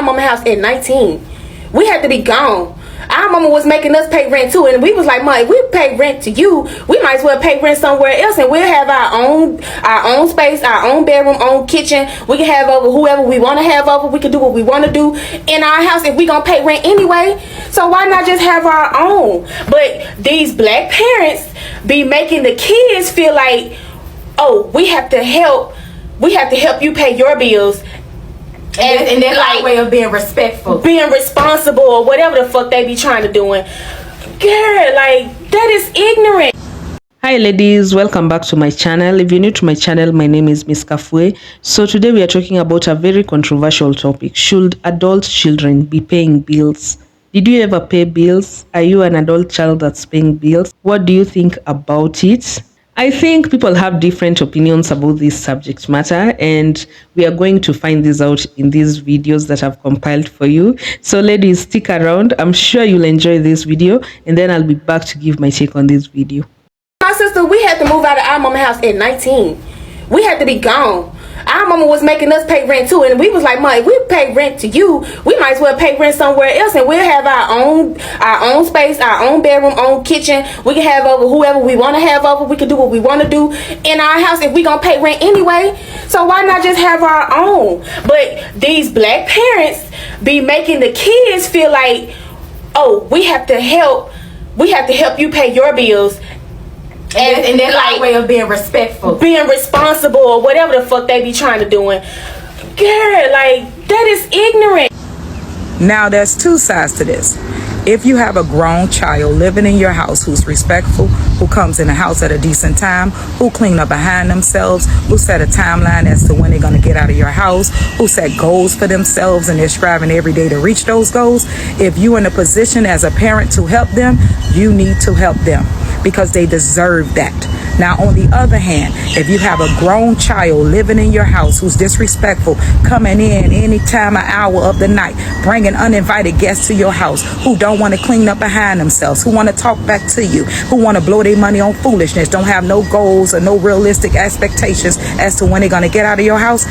mama house at 19. We had to be gone. Our mama was making us pay rent too, and we was like, "Ma, if we pay rent to you, we might as well pay rent somewhere else, and we'll have our own space, our own bedroom, own kitchen. We can have over whoever we want to have over. We can do what we want to do in our house if we gonna pay rent anyway. So why not just have our own?" But these black parents be making the kids feel like, "Oh, we have to help you pay your bills." And then like way of being respectful, being responsible, or whatever the fuck they be trying to do. And girl, like, that is ignorant. Hi ladies, welcome back to my channel. If you're new to my channel, my name is Miss Kafue. So today we are talking about a very controversial topic. Should adult children be paying bills? Did you ever pay bills? Are you an adult child that's paying bills? What do you think about it? I think people have different opinions about this subject matter, and we are going to find this out in these videos that I've compiled for you. So ladies, stick around. I'm sure you'll enjoy this video, and then I'll be back to give my take on this video. My sister, we had to move out of our mama house at 19. We had to be gone. Our mama was making us pay rent too, and we was like, "Ma, if we pay rent to you, we might as well pay rent somewhere else, and we'll have our own space, our own bedroom, own kitchen. We can have over whoever we want to have over. We can do what we want to do in our house if we gonna pay rent anyway. So why not just have our own?" But these black parents be making the kids feel like, "Oh, we have to help you pay your bills." and then like way of being respectful, being responsible, or whatever the fuck they be trying to do. And girl, like, that is ignorant. Now there's two sides to this. If you have a grown child living in your house who's respectful, who comes in the house at a decent time, who clean up behind themselves, who set a timeline as to when they're going to get out of your house, who set goals for themselves and they're striving every day to reach those goals, if you're in a position as a parent to help them, you need to help them because they deserve that. Now, on the other hand, if you have a grown child living in your house who's disrespectful, coming in any time or hour of the night, bringing uninvited guests to your house, who don't want to clean up behind themselves, who want to talk back to you, who want to blow their money on foolishness, don't have no goals or no realistic expectations as to when they're going to get out of your house,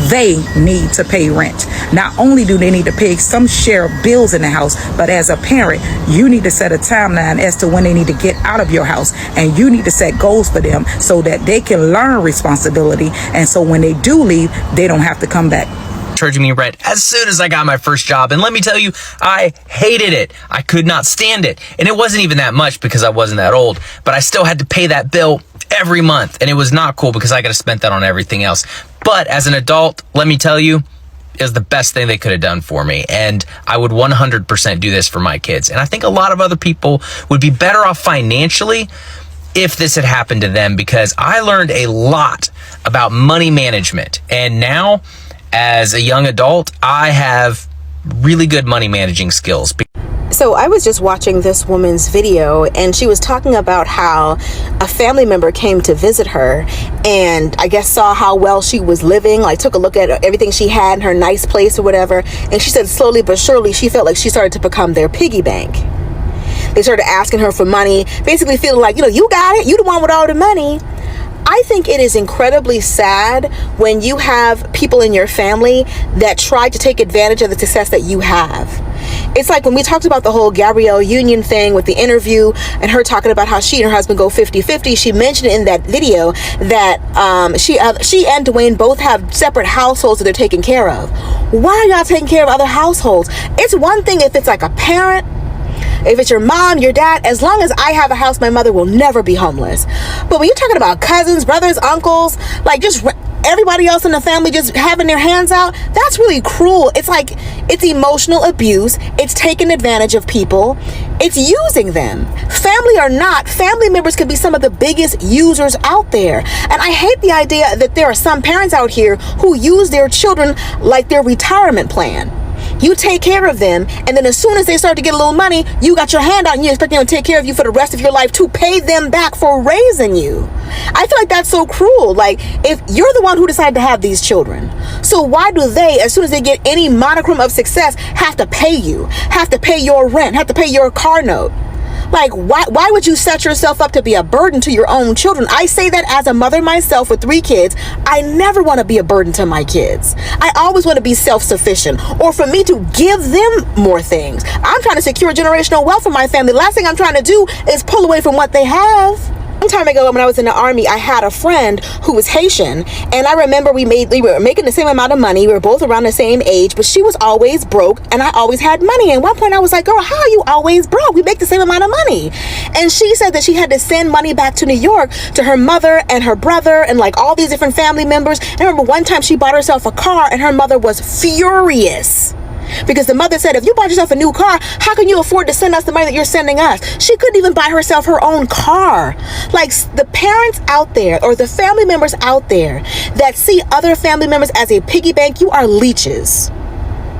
they need to pay rent. Not only do they need to pay some share of bills in the house, but as a parent, you need to set a timeline as to when they need to get out of your house, and you need to set goals for them so that they can learn responsibility, and so when they do leave, they don't have to come back. Charging me rent as soon as I got my first job, and let me tell you, I hated it. I could not stand it, and it wasn't even that much because I wasn't that old, but I still had to pay that bill every month, and it was not cool because I could have spent that on everything else. But as an adult, let me tell you, it was the best thing they could have done for me, and I would 100% do this for my kids. And I think a lot of other people would be better off financially if this had happened to them, because I learned a lot about money management, and now as a young adult, I have really good money managing skills. So I was just watching this woman's video, and she was talking about how a family member came to visit her and I guess saw how well she was living, like took a look at everything she had in her nice place or whatever, and she said slowly but surely she felt like she started to become their piggy bank. They started asking her for money, basically feeling like, you got it, you the one with all the money. I think it is incredibly sad when you have people in your family that try to take advantage of the success that you have. It's like when we talked about the whole Gabrielle Union thing with the interview and her talking about how she and her husband go 50-50. She mentioned in that video that she and Dwayne both have separate households that they're taking care of. Why are y'all taking care of other households? It's one thing if it's like a parent, if it's your mom, your dad. As long as I have a house, my mother will never be homeless. But when you're talking about cousins, brothers, uncles, like just everybody else in the family just having their hands out, that's really cruel. It's like, it's emotional abuse. It's taking advantage of people. It's using them. Family or not, family members can be some of the biggest users out there. And I hate the idea that there are some parents out here who use their children like their retirement plan. You take care of them, and then as soon as they start to get a little money, you got your hand out and you expect them to take care of you for the rest of your life to pay them back for raising you. I feel like that's so cruel. Like, if you're the one who decided to have these children, so why do they, as soon as they get any monochrome of success, have to pay you, have to pay your rent, have to pay your car note? Like, why would you set yourself up to be a burden to your own children? I say that as a mother myself with 3 kids. I never want to be a burden to my kids. I always want to be self-sufficient, or for me to give them more things. I'm trying to secure generational wealth for my family. Last thing I'm trying to do is pull away from what they have. Some time ago, when I was in the army, I had a friend who was Haitian, and I remember we were making the same amount of money. We were both around the same age, but she was always broke and I always had money. And at one point I was like, girl, how are you always broke? We make the same amount of money. And she said that she had to send money back to New York to her mother and her brother and like all these different family members. And I remember one time she bought herself a car and her mother was furious. Because the mother said, if you bought yourself a new car, how can you afford to send us the money that you're sending us? She couldn't even buy herself her own car. Like, the parents out there or the family members out there that see other family members as a piggy bank, you are leeches.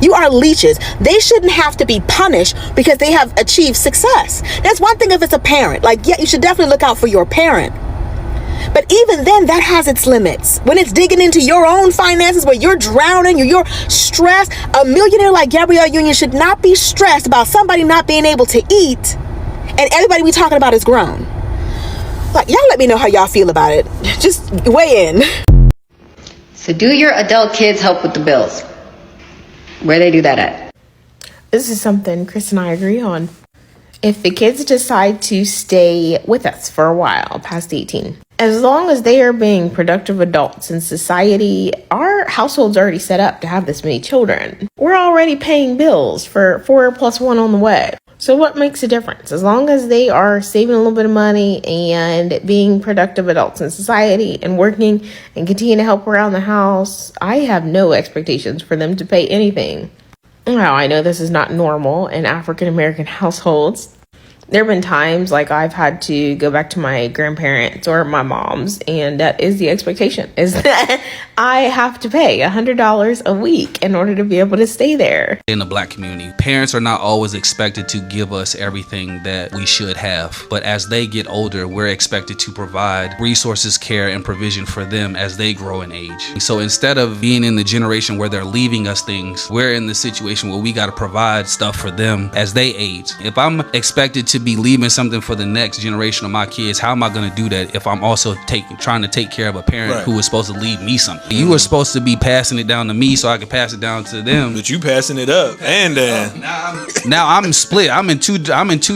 You are leeches. They shouldn't have to be punished because they have achieved success. That's one thing if it's a parent. Like, yeah, you should definitely look out for your parent. But even then, that has its limits. When it's digging into your own finances, where you're drowning, you're stressed, a millionaire like Gabrielle Union should not be stressed about somebody not being able to eat, and everybody we talking about is grown. Like, y'all let me know how y'all feel about it. Just weigh in. So do your adult kids help with the bills? Where they do that at? This is something Chris and I agree on. If the kids decide to stay with us for a while past 18, as long as they are being productive adults in society, our household's already set up to have this many children. We're already paying bills for 4 + 1 on the way. So what makes a difference? As long as they are saving a little bit of money and being productive adults in society and working and continue to help around the house, I have no expectations for them to pay anything. Now, I know this is not normal in African American households. There have been times like I've had to go back to my grandparents or my mom's, and that is the expectation, is that I have to pay $100 a week in order to be able to stay there. In the Black community, parents are not always expected to give us everything that we should have, but as they get older, we're expected to provide resources, care, and provision for them as they grow in age. So instead of being in the generation where they're leaving us things, we're in the situation where we got to provide stuff for them as they age. If I'm expected to be leaving something for the next generation of my kids, how am I going to do that if I'm also trying to take care of a parent who was supposed to leave me something? You were supposed to be passing it down to me so I could pass it down to them. But you passing it up, and now I'm split. I'm in two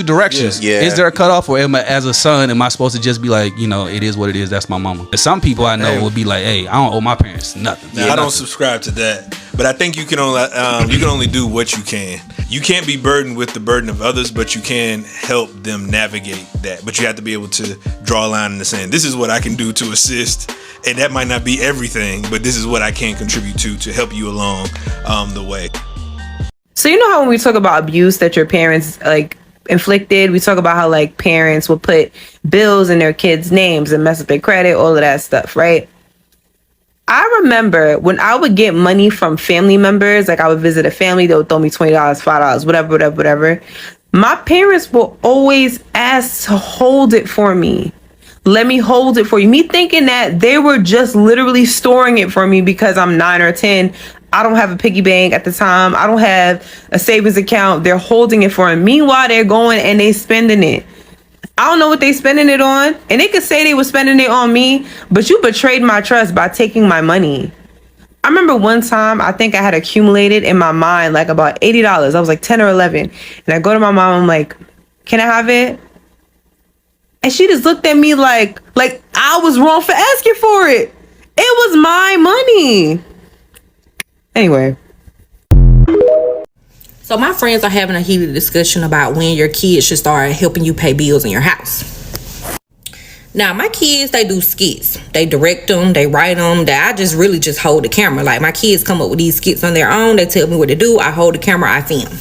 directions. Yeah. Is there a cutoff, or as a son, am I supposed to just be like, it is what it is? That's my mama. But some people I know would be like, hey, I don't owe my parents nothing. I don't subscribe to that. But I think you can only do what you can. You can't be burdened with the burden of others, but you can help them navigate that. But you have to be able to draw a line in the sand. This is what I can do to assist, and that might not be everything, but this is what I can contribute to help you along the way. So you know how when we talk about abuse that your parents inflicted, we talk about how parents will put bills in their kids' names and mess up their credit, all of that stuff, right? I remember when I would get money from family members, I would visit a family, they would throw me $20, $5, whatever. My parents will always ask to hold it for me. Let me hold it for you. Me thinking that they were just literally storing it for me because I'm 9 or 10. I don't have a piggy bank at the time. I don't have a savings account. They're holding it for me. Meanwhile, they're going and they spending it. I don't know what they spending it on. And they could say they were spending it on me, but you betrayed my trust by taking my money. I remember one time, I think I had accumulated in my mind about $80. I was 10 or 11. And I go to my mom, I'm like, can I have it? And she just looked at me like I was wrong for asking for it. It was my money. Anyway. So my friends are having a heated discussion about when your kids should start helping you pay bills in your house. Now, my kids, they do skits. They direct them, they write them. I just really hold the camera. My kids come up with these skits on their own. They tell me what to do. I hold the camera, I film.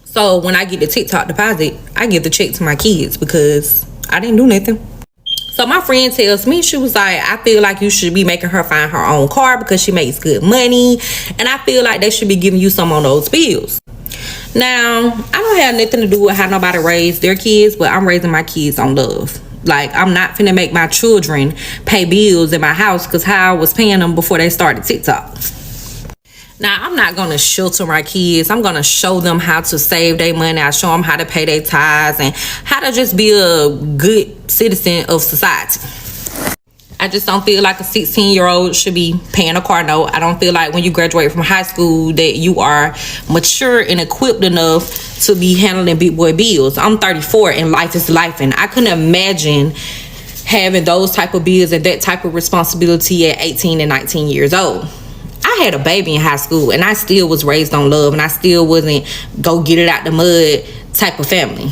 So when I get the TikTok deposit, I give the check to my kids because I didn't do nothing. So my friend tells me, she was like, I feel like you should be making her find her own car because she makes good money. And I feel like they should be giving you some on those bills. Now, I don't have nothing to do with how nobody raised their kids, but I'm raising my kids on love. I'm not finna make my children pay bills in my house because how I was paying them before they started TikTok. Now, I'm not going to shelter my kids. I'm going to show them how to save their money. I show them how to pay their tithes and how to just be a good citizen of society. I just don't feel like a 16-year-old should be paying a car note. I don't feel like when you graduate from high school that you are mature and equipped enough to be handling big boy bills. I'm 34 and life is life, and I couldn't imagine having those type of bills and that type of responsibility at 18 and 19 years old. I had a baby in high school and I still was raised on love, and I still wasn't go get it out the mud type of family.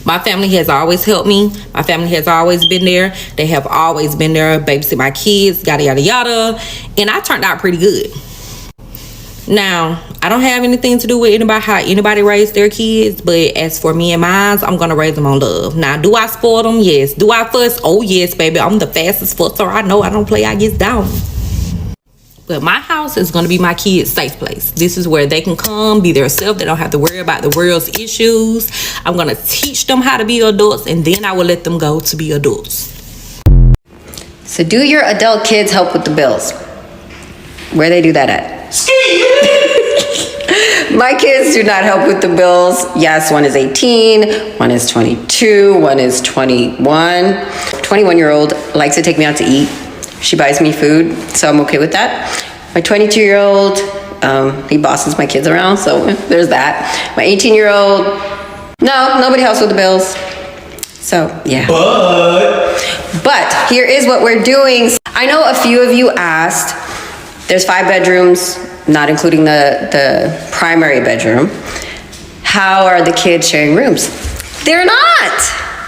My family has always helped me. My family has always been there. They have always been there, babysit my kids, yada, yada, yada. And I turned out pretty good. Now, I don't have anything to do with how anybody raised their kids. But as for me and mine, I'm going to raise them on love. Now, do I spoil them? Yes. Do I fuss? Oh, yes, baby. I'm the fastest fusser. I know I don't play. I get down. But my house is going to be my kids' safe place. This is where they can come, be themselves. They don't have to worry about the world's issues. I'm going to teach them how to be adults, and then I will let them go to be adults. So do your adult kids help with the bills? Where they do that at? My kids do not help with the bills. Yes, one is 18, one is 22, one is 21. 21-year-old likes to take me out to eat. She buys me food, so I'm okay with that. My 22-year-old, he bosses my kids around, so there's that. My 18-year-old, no, nobody helps with the bills. So, yeah. But here is what we're doing. I know a few of you asked, there's 5 bedrooms, not including the primary bedroom. How are the kids sharing rooms? They're not.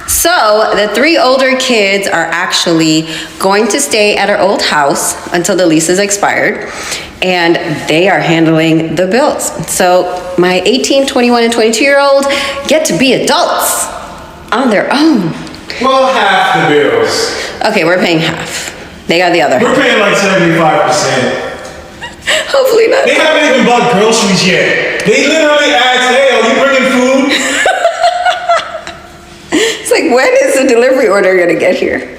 So the 3 older kids are actually going to stay at our old house until the lease is expired, and they are handling the bills. So my 18, 21, and 22-year-old get to be adults on their own. Well, half the bills. Okay, we're paying half. They got the other We're half. paying like 75%. Hopefully not. They haven't even bought groceries yet. They literally asked, hey, are you bringing food? It's like, when is the delivery order gonna get here?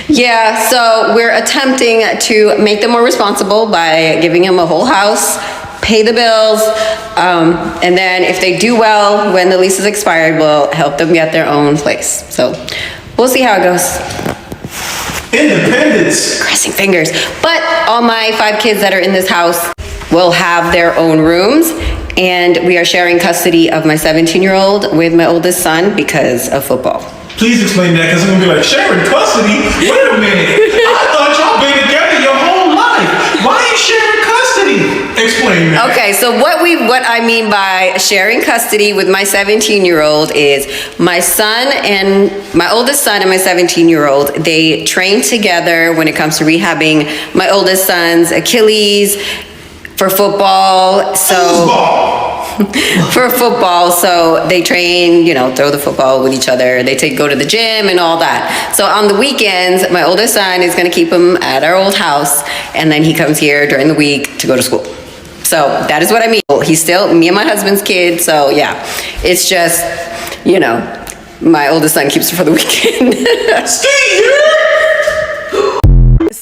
Yeah, so we're attempting to make them more responsible by giving them a whole house, pay the bills, and then if they do well when the lease is expired, we'll help them get their own place. So we'll see how it goes. Independence. Crossing fingers. But all my 5 kids that are in this house will have their own rooms, and we are sharing custody of my 17-year-old with my oldest son because of football. Please explain that, because I'm gonna be like, sharing custody? Wait a minute. I thought y'all been together your whole life. Why are you sharing custody? Explain that. Okay, so what I mean by sharing custody with my 17-year-old is my son and my oldest son and my 17-year-old, they train together when it comes to rehabbing my oldest son's Achilles for football. For football, so they train, throw the football with each other. They go to the gym and all that. So on the weekends, my oldest son is going to keep him at our old house, and then he comes here during the week to go to school. So that is what I mean. He's still me and my husband's kid, so yeah. It's just, my oldest son keeps it for the weekend.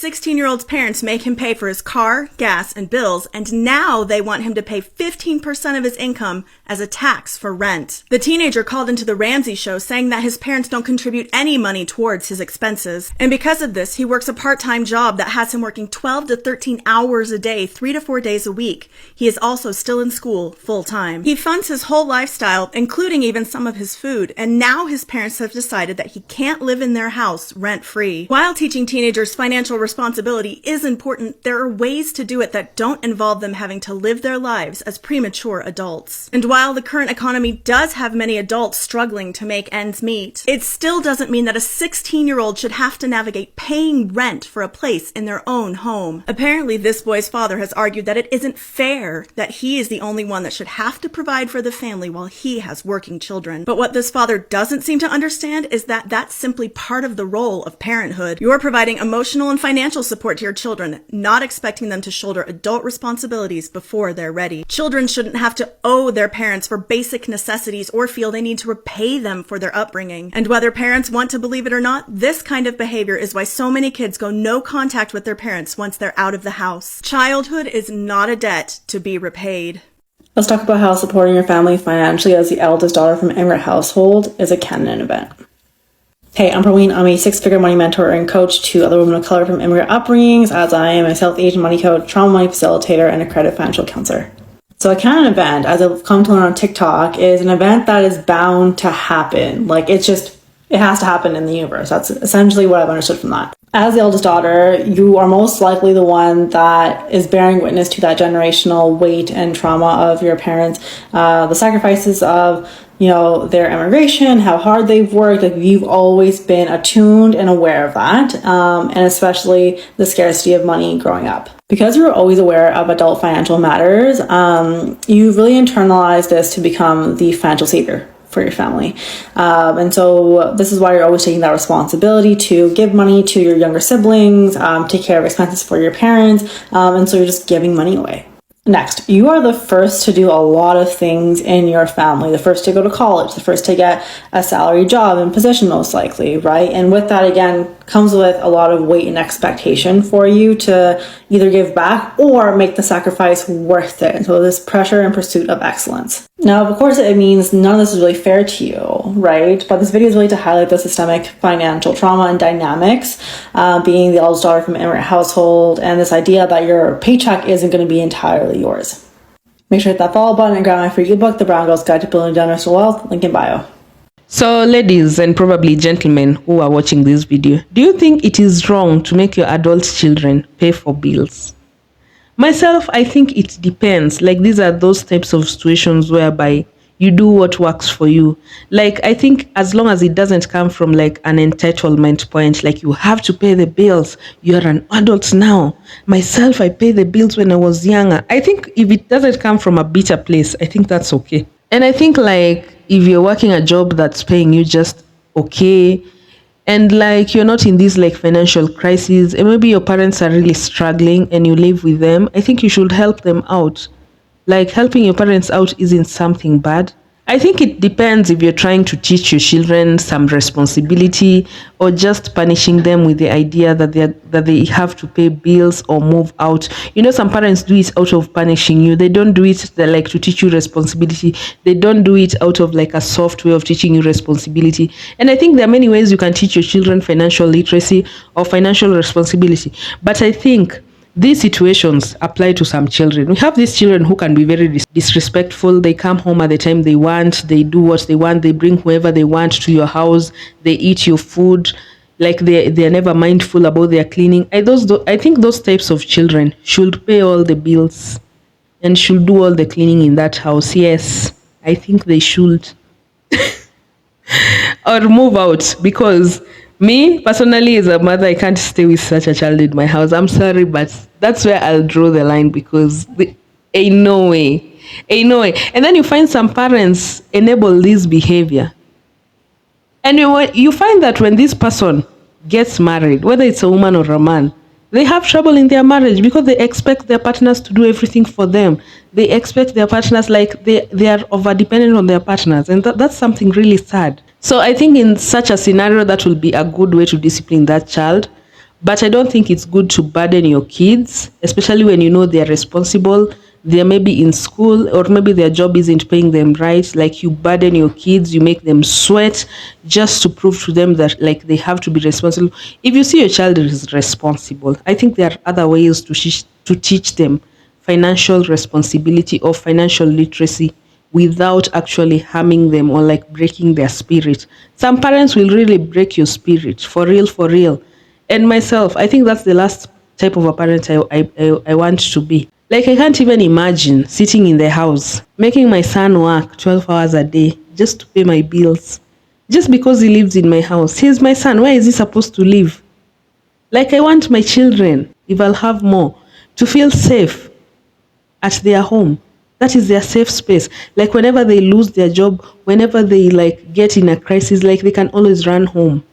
16-year-old's parents make him pay for his car, gas, and bills, and now they want him to pay 15% of his income as a tax for rent. The teenager called into the Ramsey Show saying that his parents don't contribute any money towards his expenses. And because of this, he works a part-time job that has him working 12 to 13 hours a day, 3 to 4 days a week. He is also still in school full-time. He funds his whole lifestyle, including even some of his food, and now his parents have decided that he can't live in their house rent-free. While teaching teenagers financial responsibility is important, there are ways to do it that don't involve them having to live their lives as premature adults. And while the current economy does have many adults struggling to make ends meet, it still doesn't mean that a 16-year-old should have to navigate paying rent for a place in their own home. Apparently, this boy's father has argued that it isn't fair that he is the only one that should have to provide for the family while he has working children. But what this father doesn't seem to understand is that that's simply part of the role of parenthood. You're providing emotional and financial financial support to your children, not expecting them to shoulder adult responsibilities before they're ready. Children shouldn't have to owe their parents for basic necessities or feel they need to repay them for their upbringing. And whether parents want to believe it or not, this kind of behavior is why so many kids go no contact with their parents once they're out of the house. Childhood is not a debt to be repaid. Let's talk about how supporting your family financially as the eldest daughter from an immigrant household is a canon event. Hey, I'm Praveen. I'm a six-figure money mentor and coach to other women of color from immigrant upbringings, as I am a South Asian money coach, trauma money facilitator, and accredited financial counselor. So a canon event, as I've come to learn on TikTok, is an event that is bound to happen. Like, it has to happen in the universe. That's essentially what I've understood from that. As the eldest daughter, you are most likely the one that is bearing witness to that generational weight and trauma of your parents, the sacrifices of, their immigration, how hard they've worked. Like, you've always been attuned and aware of that, and especially the scarcity of money growing up. Because you're always aware of adult financial matters, you really internalized this to become the financial savior for your family. And so this is why you're always taking that responsibility to give money to your younger siblings, take care of expenses for your parents, and so you're just giving money away. Next, you are the first to do a lot of things in your family, the first to go to college, the first to get a salary job and position most likely, right? And with that, again, comes with a lot of weight and expectation for you to either give back or make the sacrifice worth it. And so this pressure in pursuit of excellence. Now, of course, it means none of this is really fair to you, right? But this video is really to highlight the systemic financial trauma and dynamics, being the eldest daughter from an immigrant household, and this idea that your paycheck isn't going to be entirely yours. Make sure to hit that follow button and grab my free ebook, The Brown Girl's Guide to Building Generational Wealth, link in bio. So ladies and probably gentlemen who are watching this video, do you think it is wrong to make your adult children pay for bills? Myself, I think it depends. Like, these are those types of situations whereby you do what works for you. Like, I think as long as it doesn't come from like an entitlement point, like you have to pay the bills, you're an adult now. Myself, I paid the bills when I was younger. I think if it doesn't come from a bitter place, I think that's okay. And I think like if you're working a job that's paying you just okay, and like you're not in this like financial crisis, and maybe your parents are really struggling and you live with them, I think you should help them out. Like, helping your parents out isn't something bad. I think it depends if you're trying to teach your children some responsibility or just punishing them with the idea that they have to pay bills or move out. Some parents do it out of punishing you. They don't do it like to teach you responsibility. They don't do it out of like a soft way of teaching you responsibility. And I think there are many ways you can teach your children financial literacy or financial responsibility. But I think these situations apply to some children. We have these children who can be very disrespectful. They come home at the time they want, they do what they want, they bring whoever they want to your house, they eat your food, like they're never mindful about their cleaning. I think those types of children should pay all the bills and should do all the cleaning in that house. Yes, I think they should. Or move out, because me, personally, as a mother, I can't stay with such a child in my house. I'm sorry, but that's where I'll draw the line, because ain't no way. And then you find some parents enable this behavior. And you find that when this person gets married, whether it's a woman or a man, they have trouble in their marriage because they expect their partners to do everything for them. They expect their partners, like they are over-dependent on their partners. And that's something really sad. So I think in such a scenario, that will be a good way to discipline that child. But I don't think it's good to burden your kids, especially when you know they're responsible. They're maybe in school, or maybe their job isn't paying them right. Like, you burden your kids, you make them sweat just to prove to them that like they have to be responsible. If you see your child is responsible, I think there are other ways to teach them financial responsibility or financial literacy without actually harming them or like breaking their spirit. Some parents will really break your spirit, for real. And myself, I think that's the last type of a parent I want to be. Like, I can't even imagine sitting in the house, making my son work 12 hours a day just to pay my bills. Just because he lives in my house. He's my son. Where is he supposed to live? Like, I want my children, if I'll have more, to feel safe at their home. That is their safe space. Like, whenever they lose their job, whenever they like get in a crisis, like, they can always run home.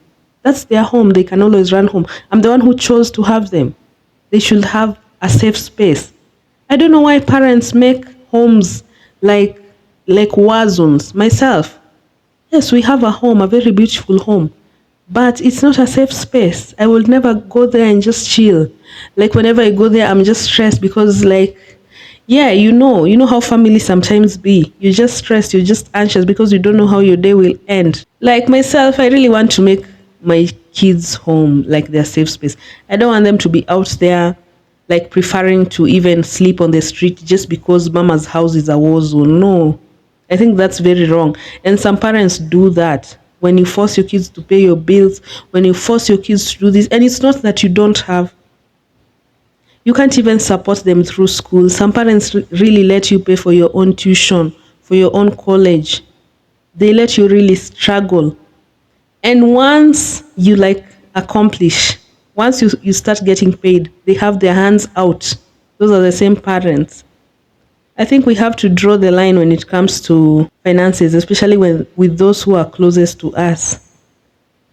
That's their home. They can always run home. I'm the one who chose to have them. They should have a safe space. I don't know why parents make homes like war zones. Myself, yes, we have a home, a very beautiful home, but it's not a safe space. I will never go there and just chill. Like whenever I go there, I'm just stressed because yeah, you know how families sometimes be. You're just stressed, you're just anxious because you don't know how your day will end. Like myself, I really want to make my kids' home like their safe space. I don't want them to be out there like preferring to even sleep on the street just because mama's house is a war zone. No, I think that's very wrong. And some parents do that. When you force your kids to pay your bills, when you force your kids to do this, and it's not that you don't have, you can't even support them through school. Some parents really let you pay for your own tuition, for your own college. They let you really struggle. And once you accomplish, once you start getting paid, they have their hands out. Those are the same parents. I think we have to draw the line when it comes to finances, especially with those who are closest to us.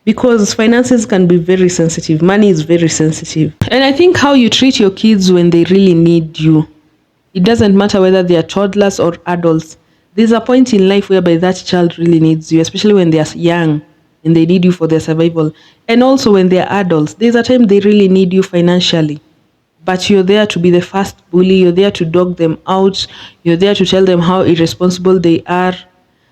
Because finances can be very sensitive. Money is very sensitive. And I think how you treat your kids when they really need you. It doesn't matter whether they are toddlers or adults. There's a point in life whereby that child really needs you, especially when they are young and they need you for their survival. And also when they are adults, there's a time they really need you financially. But you're there to be the first bully. You're there to dog them out. You're there to tell them how irresponsible they are.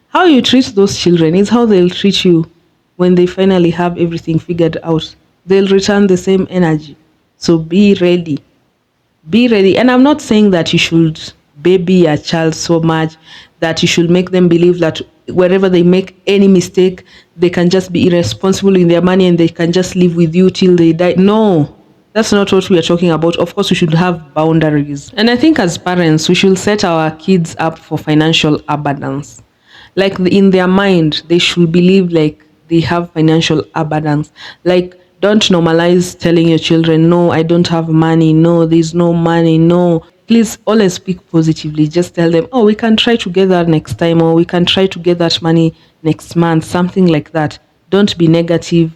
How you treat those children is how they'll treat you when they finally have everything figured out. They'll return the same energy. So be ready. Be ready. And I'm not saying that you should baby a child so much that you should make them believe that wherever they make any mistake, they can just be irresponsible in their money and they can just live with you till they die. No, that's not what we are talking about. Of course, we should have boundaries. And I think as parents, we should set our kids up for financial abundance. Like in their mind, they should believe like they have financial abundance. Like, don't normalize telling your children, no, I don't have money. No, there's no money. No. Please always speak positively. Just tell them, oh, we can try together next time, or we can try to get that money next month, something like that. Don't be negative.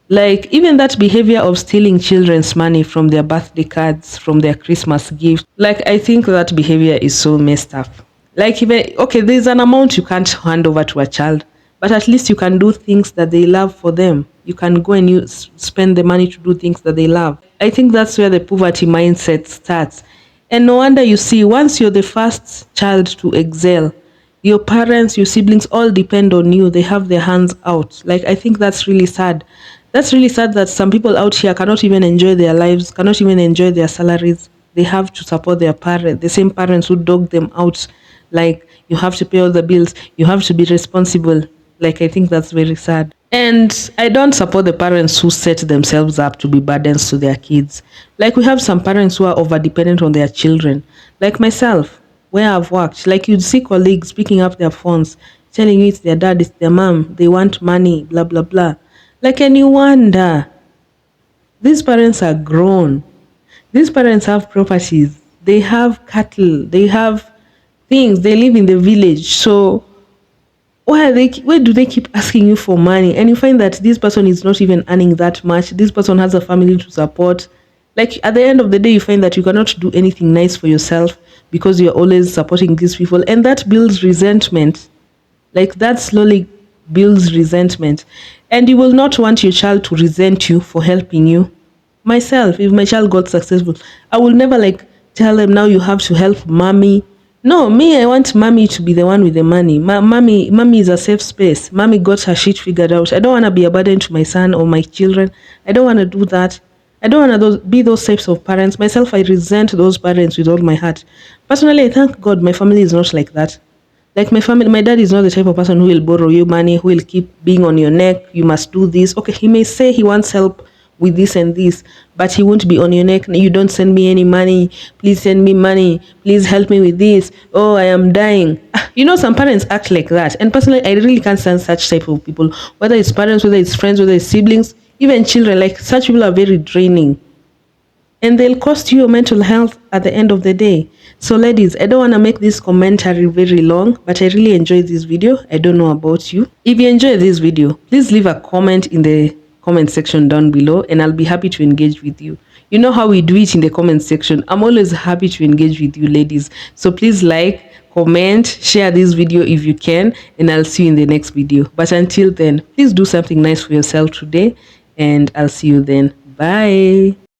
Like even that behavior of stealing children's money from their birthday cards, from their Christmas gifts, like I think that behavior is so messed up. Like even, okay, there's an amount you can't hand over to a child, but at least you can do things that they love for them. You can go and you spend the money to do things that they love. I think that's where the poverty mindset starts. And no wonder you see, once you're the first child to excel, your parents, your siblings all depend on you. They have their hands out. Like, I think that's really sad. That's really sad that some people out here cannot even enjoy their lives, cannot even enjoy their salaries. They have to support their parents, the same parents who dog them out. Like, you have to pay all the bills. You have to be responsible. Like, I think that's very sad. And I don't support the parents who set themselves up to be burdens to their kids. Like, we have some parents who are over-dependent on their children. Like myself, where I've worked. Like, you'd see colleagues picking up their phones, telling you it's their dad, it's their mom, they want money, blah, blah, blah. Like, and you wonder, these parents are grown. These parents have properties. They have cattle. They have things. They live in the village. So why do they keep asking you for money? And you find that this person is not even earning that much. This person has a family to support. Like, at the end of the day, you find that you cannot do anything nice for yourself because you're always supporting these people. And that builds resentment. Like, that slowly builds resentment. And you will not want your child to resent you for helping you. Myself, if my child got successful, I will never tell them, now you have to help mommy. No, me, I want mommy to be the one with the money. Mommy is a safe space. Mommy got her shit figured out. I don't want to be a burden to my son or my children. I don't want to do that. I don't want to be those types of parents. Myself, I resent those parents with all my heart. Personally, I thank God my family is not like that. Like my family, my dad is not the type of person who will borrow you money, who will keep being on your neck. You must do this. Okay, he may say he wants help with this and this, but he won't be on your neck. You don't send me any money. Please send me money. Please help me with this. Oh, I am dying. You know, some parents act like that. And personally, I really can't stand such type of people. Whether it's parents, whether it's friends, whether it's siblings, even children. Like, such people are very draining. And they'll cost you your mental health at the end of the day. So ladies, I don't want to make this commentary very long, but I really enjoyed this video. I don't know about you. If you enjoyed this video, please leave a comment in the comment section down below, and I'll be happy to engage with you. You know how we do it in the comment section. I'm always happy to engage with you ladies. So please like, comment, share this video if you can, and I'll see you in the next video. But until then, please do something nice for yourself today, and I'll see you then. Bye.